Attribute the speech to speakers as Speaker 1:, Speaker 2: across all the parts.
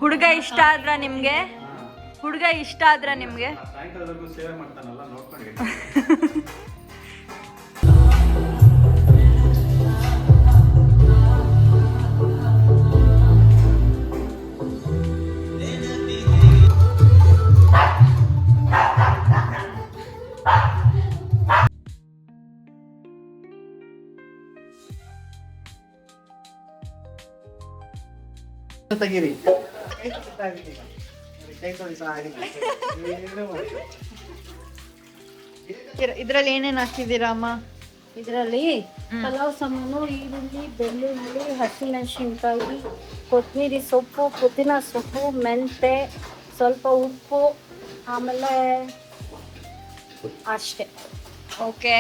Speaker 1: ಹುಡುಗ ಇಷ್ಟ ಆದ್ರ ನಿಮ್ಗೆ? ಹುಡುಗ ಇಷ್ಟ ಆದ್ರ ನಿಮ್ಗೆ?
Speaker 2: ಸಾಯಂಕಾಲದವರೆಗೂ ಸೇವೆ ಮಾಡ್ತಾನಲ್ಲ, ನೋಡ್ಕೊಂಡು ತೆಗೀರಿ.
Speaker 1: ಇದ್ರಲ್ಲಿ ಏನೇನ್ ಹಾಕಿದೀರಾ ಅಮ್ಮ?
Speaker 3: ಇದರಲ್ಲಿ ಪಲಾವ್ ಸಾಮಾನು, ಈರುಳ್ಳಿ, ಬೆಳ್ಳುಳ್ಳಿ, ಹಸಿಮೆಣಸಿನ್ಕಾಯಿ, ಕೊತ್ತಂಬರಿ ಸೊಪ್ಪು, ಪುದೀನ ಸೊಪ್ಪು, ಮೆಂತೆ, ಸ್ವಲ್ಪ ಉಪ್ಪು, ಆಮೇಲೆ ಅಷ್ಟೇ.
Speaker 1: ಓಕೆ.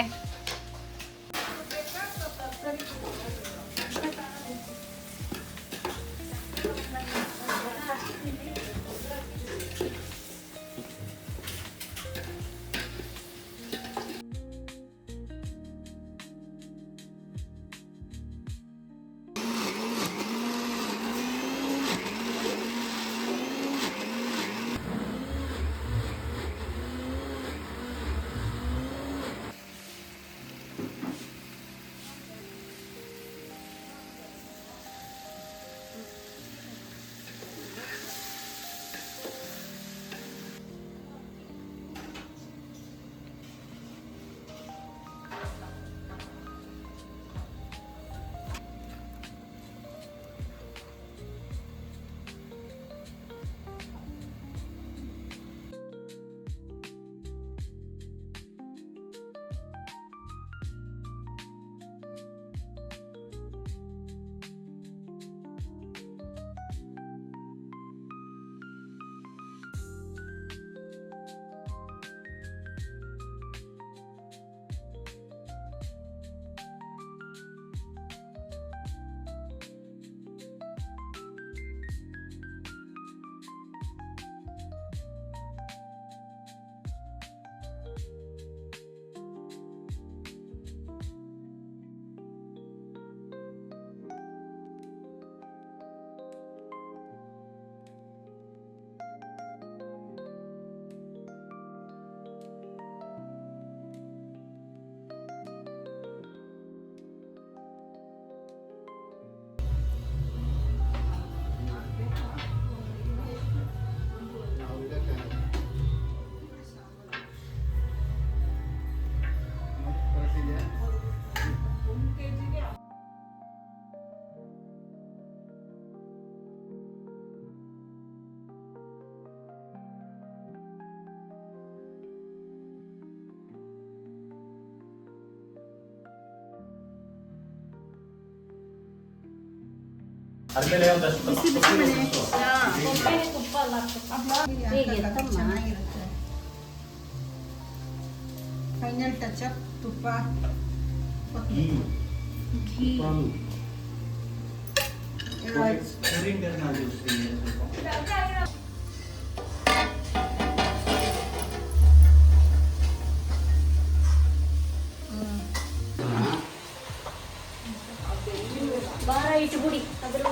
Speaker 4: ಫೈನಲ್ ಟಚ್ ಅಪ್ ತುಪ್ಪ,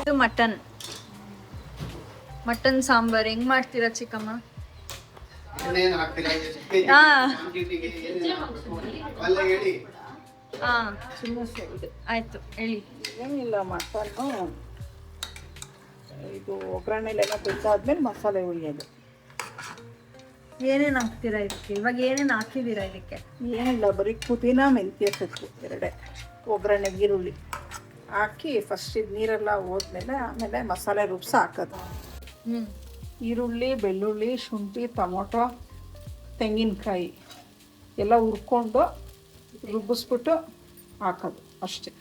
Speaker 1: ಇದು ಮಟನ್ ಸಾಂಬಾರ್ ಹೆಂಗ್ ಮಾಡ್ತೀರಾ ಚಿಕ್ಕಮ್ಮ? ಆಯ್ತು ಹೇಳಿ.
Speaker 4: ಏನಿಲ್ಲ, ಮಟನ್ನು ಇದು ಒಗ್ಗರಣೆಲೆಲ್ಲ ಬಿಟ್ಟಾದ್ಮೇಲೆ ಮಸಾಲೆ ಹುರಿಯೋದು.
Speaker 1: ಏನೇನು ಹಾಕ್ತೀರಾ ಇದಕ್ಕೆ? ಇವಾಗ ಏನೇನು ಹಾಕಿದ್ದೀರಾ ಇದಕ್ಕೆ?
Speaker 4: ಏನಿಲ್ಲ, ಬರೀ ಪುದೀನ, ಮೆಂತ್ಯ ಸೊಪ್ಪು ಎರಡೇ, ಒಗ್ಗರಣೆಗೆ ಈರುಳ್ಳಿ ಹಾಕಿ ಫಸ್ಟ್ ಇದು ನೀರೆಲ್ಲ ಹೋದ್ಮೇಲೆ ಆಮೇಲೆ ಮಸಾಲೆ ರುಬ್ಸಿ ಹಾಕೋದು. ಈರುಳ್ಳಿ, ಬೆಳ್ಳುಳ್ಳಿ, ಶುಂಠಿ, ಟೊಮೊಟೊ, ತೆಂಗಿನಕಾಯಿ ಎಲ್ಲ ಹುರ್ಕೊಂಡು ರುಬ್ಬಿಸ್ಬಿಟ್ಟು ಹಾಕೋದು ಅಷ್ಟೇ.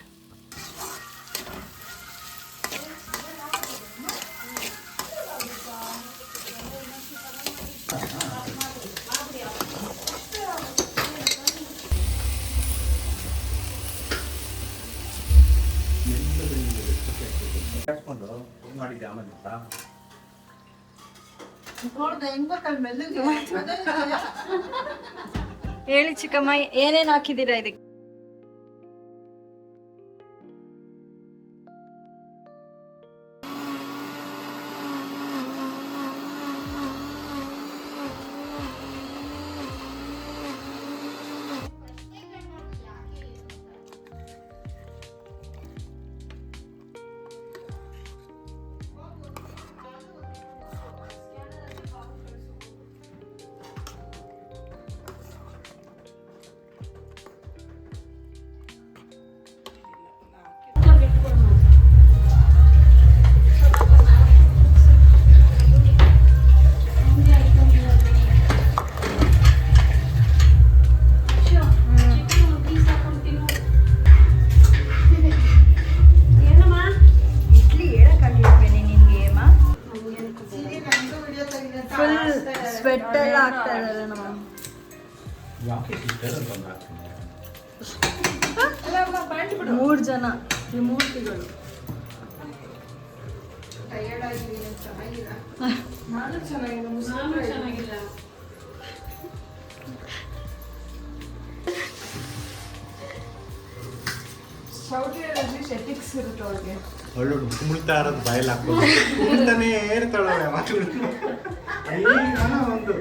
Speaker 1: ಹೇಳಿ ಚಿಕ್ಕಮ್ಮ, ಏನೇನು ಹಾಕಿದ್ದೀರಾ ಇದಕ್ಕೆ?
Speaker 2: ಯಾಕೆ ಸಿಸ್ಟರ್ ಅಂತ ಒಂದು ಹಾಕ್ತೀನಿ
Speaker 1: 3 ಜನ ತ್ರಿಮೂರ್ತಿಗಳು.
Speaker 2: ಒಳ್ಳೆ ಕುಮಿಳ್ತಾ ಇರೋದು ಬಾಯಲ್ಲಿ ಹಾಕೊಂಡು ಕುಮಿಳ್ತಾನೇ ಇರ್ತಾಳೆ ಮಕ್ಕಳು. ಒಂದು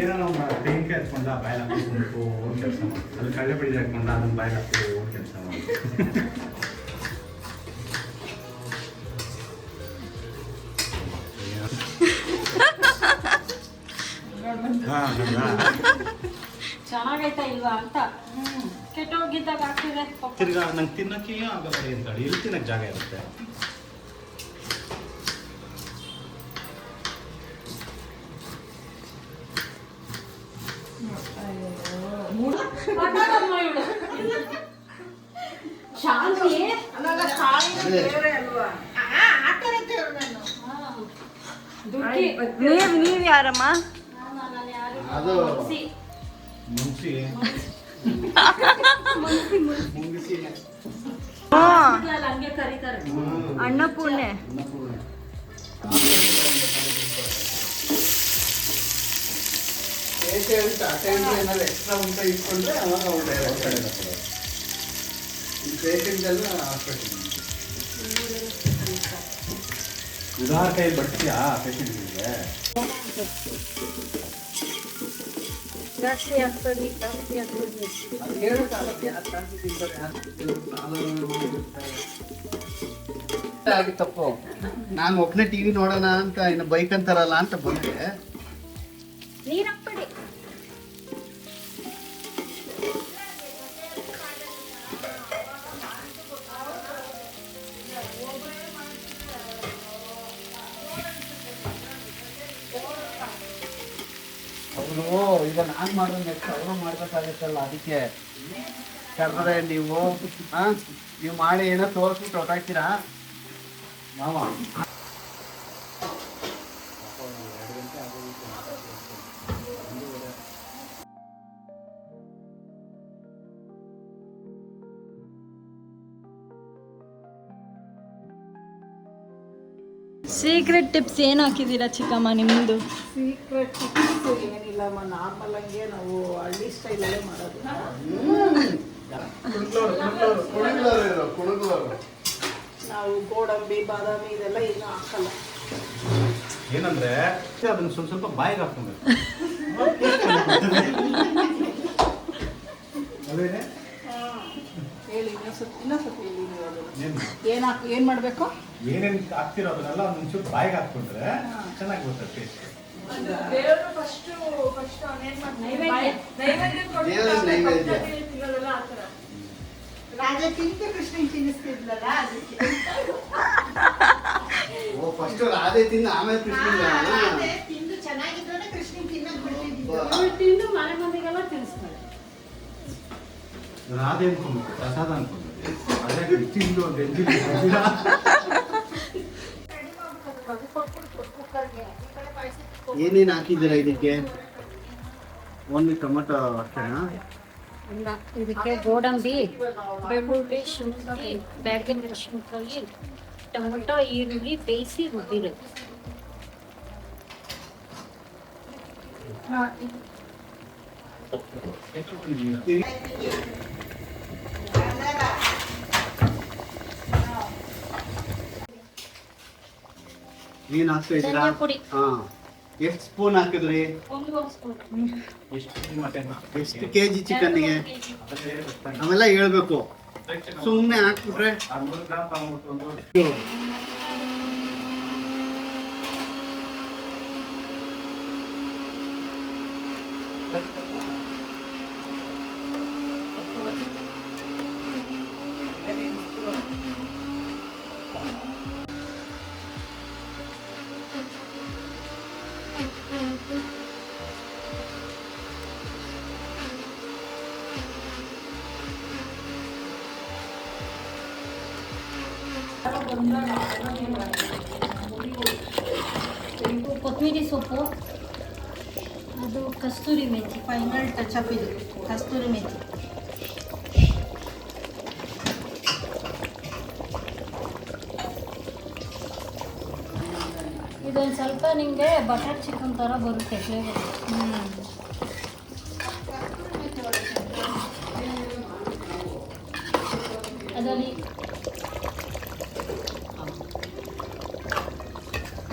Speaker 2: ಏನೋ ನಮ್ಮ ತೆಂಗಿನಕಾಯಿ ಹತ್ಕೊಂಡ ಬಾಯಲ್ಲಿ ಹಾಕೊಂಡು ಕುಂತು ಓಡ್ ಕೆಲಸ ಮಾಡಿ, ಅದು ಕಳ್ಳೆ ಬೀಜ ಹಾಕೊಂಡ ಅದನ್ನ ಬಾಯಲ್ಲಿ ಹಾಕೊಂಡು ಓಡ್ ಕೆಲಸ ಮಾಡಿ.
Speaker 3: ಚೆನ್ನಾಗೈತಾ ಇಲ್ವಾ ಅಂತ ಕೆಟ್ಟೋಗಿದ್ದಾಗ ಆಗ್ತಿದೆ.
Speaker 2: ತಿರ್ಗಾ ನಂಗೆ ತಿನ್ನಕ್ಕೆ ಆಗಲ್ಲ ಅಂತಾಳೆ. ಎಲ್ಲಿ ತಿನ್ನಕ್ಕೆ ಜಾಗ ಇರುತ್ತೆ?
Speaker 3: ಶಾಂತಿ
Speaker 1: ನೀವ್ ಯಾರಮ್ಮ?
Speaker 2: ಅದು ಮುನ್ಸಿ
Speaker 3: ಹಂಗೆ ಕರೀತಾರೆ.
Speaker 1: ಅನ್ನಪೂರ್ಣೆ.
Speaker 2: ಎಕ್ಸ್ಟ್ರಾ ಊಟ ಇಟ್ಕೊಂಡ್ರೆ ಅವಾಗ ಊಟ ಪೇಷಂಟ್ ಎಲ್ಲ ಹಾಸ್ಪಿಟಲ್ ಉದಾರ ಕೈ ಬಡ್ತೀಯಾ ಪೇಷಂಟ್ಗಳಿಗೆ?
Speaker 3: ಜಾಸ್ತಿ ಆಗ್ತದೆ ಜಾಸ್ತಿ ಆಗ್ತದೆ.
Speaker 2: ಆಗಿತ್ತಪ್ಪು. ನಾನು ಒಬ್ಬನೇ ಟಿವಿ ನೋಡೋಣ ಅಂತ ಇನ್ನು ಬೈಕ್ ಅಂತಾರಲ್ಲ ಅಂತ ಬಂದೆ.
Speaker 3: ನೀರ್ ಹಾಕ್ಬೇಡಿ.
Speaker 2: ಅವರು ಈಗ ನಾನು ಮಾಡೋ ನೆಕ್ಸ್ಟ್ ಅವರು ಮಾಡ್ಬೇಕಾಗತ್ತಲ್ಲ, ಅದಕ್ಕೆ ಕರೆದ್ರೆ ನೀವು ನೀವು ಮಾಡಿ ಏನೋ ತೋರಿಸ್ಬಿಟ್ಟು ಹೊತ್ತಾಗ್ತೀರಾ ಮಾವ.
Speaker 1: ಸೀಕ್ರೆಟ್ ಟಿಪ್ಸ್ ಏನು ಹಾಕಿದ್ದೀರಾ ಚಿಕ್ಕಮ್ಮ ನಿಮ್ಮದು?
Speaker 4: ಸೀಕ್ರೆಟ್ ಟಿಪ್ಸ್ ಏನಿಲ್ಲಮ್ಮ, ನಾರ್ಮಲ್ ಹಂಗೆ ನಾವು ಹಳ್ಳಿ ಸ್ಟೈಲಲ್ಲೇ ಮಾಡೋದು. ನಾವು ಗೋಡಂಬಿ ಬಾದಾಮಿ ಇದೆಲ್ಲ ಏನು ಹಾಕಲ್ಲ.
Speaker 2: ಏನಂದ್ರೆ ಅದನ್ನ ಸ್ವಲ್ಪ ಸ್ವಲ್ಪ ಬಾಯಿಗೆ ಹಾಕ್ಕೊಬೇಕು.
Speaker 4: ಹೇಳಿ ಇನ್ನೊಂದ್ಸತಿ ಹೇಳಿ ನೀವು ಅದನ್ನು ಏನು ಮಾಡಬೇಕು?
Speaker 2: ಏನೇನು ಹಾಕ್ತಿರೋ ಅದನ್ನೆಲ್ಲ ಒಂಚೂರು ಬಾಯಿಗೆ ಹಾಕ್ಕೊಂಡ್ರೆ ಚೆನ್ನಾಗಿ ಬರ್ತದೆ ಟೇಸ್ಟ್. ಓ ಫಸ್ಟ್ ರಾಧೆ ತಿಂದು ಆಮೇಲೆ
Speaker 3: ತಿಂದು ಚೆನ್ನಾಗಿದ್ರೆ ಕೃಷ್ಣನ್ ತಿಂದು ಮನೆ ಮಂದಿಗೆಲ್ಲ ತಿನ್ನಿಸ್ತಾರೆ.
Speaker 2: ರಾಧೆ ಅನ್ಕೊಂಡ್ಬಿಟ್ಟು ಪ್ರಸಾದ ಅನ್ಕೊಂಡ್ಬಿಟ್ಟು ಅದೇ ತಿಂದು ಒಂದು ಏನೇನು ಹಾಕಿದ್ದೀರಾ ಇದಕ್ಕೆ? ಒಂದು ಟೊಮೆಟೊ ಅಷ್ಟೇನಾ?
Speaker 3: ಇದಕ್ಕೆ ಗೋಡಂಬಿ, ಬೆಳ್ಳುಳ್ಳಿ, ಶುಂಠಿ, ಬ್ಯಾಡಗಿ ಮೆಣಸಿನಕಾಯಿ, ಟೊಮೆಟೊ, ಈರುಳ್ಳಿ ಬೇಯಿಸಿ ರುಬ್ಬಿರೋದು.
Speaker 2: ಏನ್ ಹಾಕ್ತಾ ಇದ್ದೀರಾ?
Speaker 3: ಧನಿಯಾ ಪುಡಿ
Speaker 2: ಹಾ, ಎಷ್ಟು ಸ್ಪೂನ್ ಹಾಕಿದ್ರಿ?
Speaker 3: 1 ಸ್ಪೂನ್.
Speaker 2: ಎಷ್ಟು ಕೆಜಿ ಚಿಕನ್ಗೆ? ಅವೆಲ್ಲ ಹೇಳ್ಬೇಕು, ಸುಮ್ಮನೆ ಹಾಕ್ಬಿಟ್ರೆ.
Speaker 3: ಕೊತ್ತಂಬರಿ ಸೊಪ್ಪು, ಅದು ಕಸ್ತೂರಿ ಮೆಥಿ.
Speaker 4: ಫೈನಲ್ ಟಚ್ ಅಪ್ ಇದು ಕಸ್ತೂರಿ ಮೆಥಿ.
Speaker 3: ಇದೊಂದು ಸ್ವಲ್ಪ ನಿಮಗೆ ಬಟರ್ ಚಿಕನ್ ಥರ ಬರುತ್ತೆ ಫ್ಲೇವರ್. ಅದರಲ್ಲಿ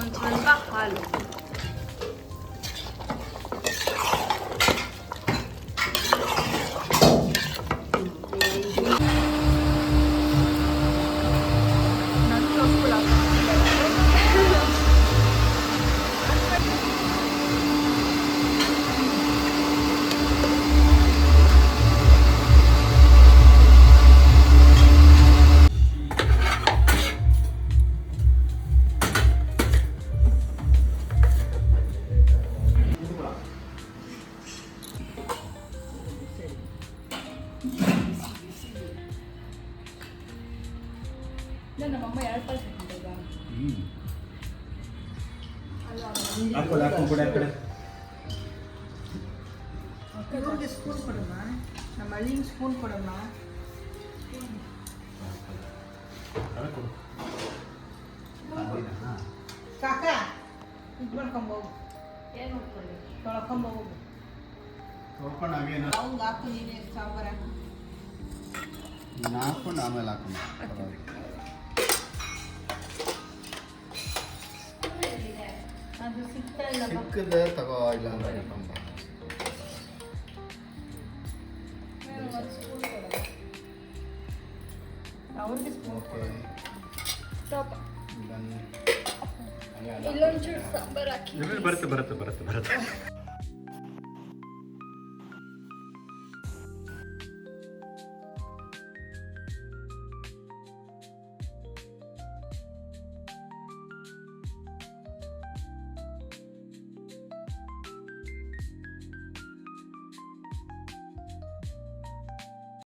Speaker 1: ಒಂದು ಸ್ವಲ್ಪ ಹಾಲು.
Speaker 4: ನಮ್ಮಮ್ಮ 2 ಪಾಲ್
Speaker 2: ಹಾಕೊಂಡು ಆ ಕಡೆ
Speaker 4: ಇವ್ರಿಗೆ ಸ್ಪೂನ್ ಕೊಡಮ್ಮ, ನಮ್ಮ ಹಳ್ಳಿನ ಸ್ಪೂನ್ ಕೊಡಮ್ಮ. ಕಾಕ ಇದು ಮಾಡ್ಕೊಂಬೋಗು,
Speaker 3: ಏನು ಮಾಡ್ಕೊಳ್ಳಿ.
Speaker 4: ತೊಳ್ಕೊಂಬೋಗು.
Speaker 2: ತೊಳ್ಕೊಂಡು ಹಾಗೇನ
Speaker 4: ಅವ್ಗೆ ಹಾಕು, ನೀನೇ ಸಾಂಬಾರು ಹಾಕು.
Speaker 2: ಹಾಕೊಂಡು ಆಮೇಲೆ ಹಾಕೊಂಡು
Speaker 3: ಅದು ಸಿಗ್ತಾ ಇಲ್ಲ.
Speaker 2: ಚಿಕ್ಕದ ತಗೋ ಇಲ್ಲ ಅಂದ್ರೆ
Speaker 4: ಅವ್ರಿಗೆ ಸ್ಪೂನ್ ಕೊಡು.
Speaker 3: ಇಲ್ಲೊಂಚೂರು ಸಾಂಬಾರು ಹಾಕಿ.
Speaker 2: ಬರುತ್ತೆ